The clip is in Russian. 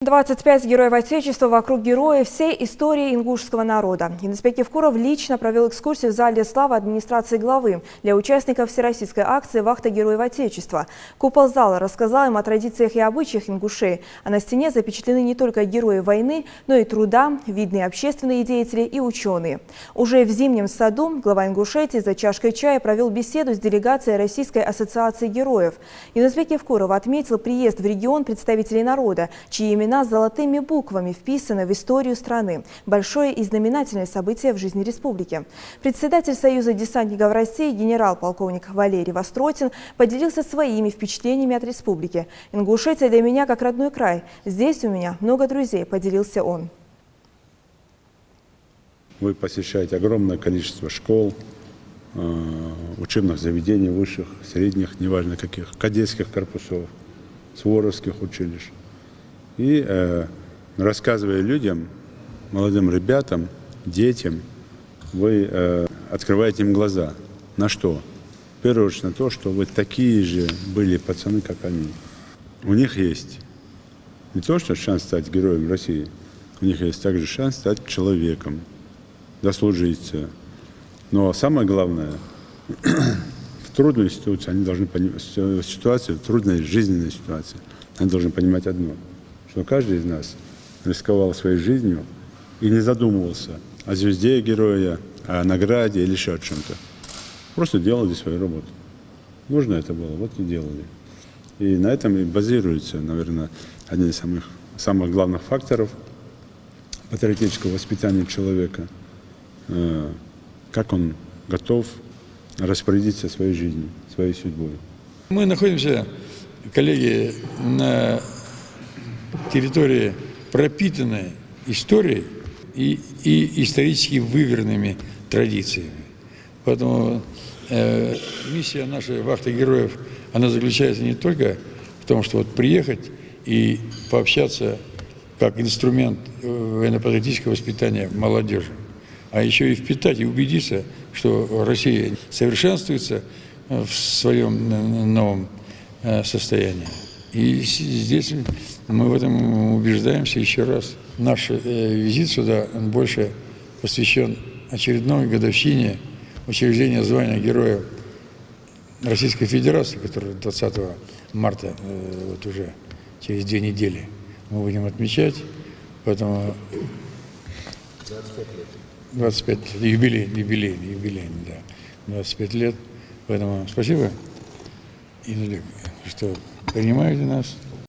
25 героев Отечества вокруг героев всей истории ингушского народа. Инспектор Кевкуров лично провел экскурсию в зале славы администрации главы для участников всероссийской акции «Вахта Героев Отечества». Купол зала рассказал им о традициях и обычаях ингушей, а на стене запечатлены не только герои войны, но и труда, видные общественные деятели и ученые. Уже в Зимнем саду глава Ингушетии за чашкой чая провел беседу с делегацией Российской ассоциации героев. Инспектор Кевкуров отметил приезд в регион представителей народа, чьи имена золотыми буквами вписаны в историю страны. Большое и знаменательное событие в жизни республики. Председатель Союза десантников России генерал-полковник Валерий Востротин поделился своими впечатлениями от республики. «Ингушетия для меня как родной край. Здесь у меня много друзей», – поделился он. Вы посещаете огромное количество школ, учебных заведений, высших, средних, неважно каких, кадетских корпусов, суворовских училищ. И рассказывая людям, молодым ребятам, детям, вы открываете им глаза. На что? В первую очередь на то, что вы такие же были пацаны, как они. У них есть не то, что шанс стать героем России, у них есть также шанс стать человеком, дослужиться. Но самое главное, в трудной ситуации они должны понимать, в трудной жизненной ситуации, они должны понимать одно, что каждый из нас рисковал своей жизнью и не задумывался о звезде героя, о награде или еще о чем-то. Просто делали свою работу. Нужно это было, вот и делали. И на этом и базируется, наверное, один из самых главных факторов патриотического воспитания человека, как он готов распорядиться своей жизнью, своей судьбой. Мы находимся, коллеги, на территории, пропитанной историей и исторически выверенными традициями. Поэтому миссия нашей вахты героев, она заключается не только в том, что вот приехать и пообщаться как инструмент военно-патриотического воспитания молодежи, а еще и впитать и убедиться, что Россия совершенствуется в своем новом состоянии. И здесь мы в этом убеждаемся еще раз. Наш визит сюда больше посвящен очередной годовщине учреждения звания Героя Российской Федерации, которое 20 марта, вот уже через 2 недели, мы будем отмечать. Поэтому 25 лет. Юбилей, да. 25 лет. Поэтому спасибо, что принимаете нас.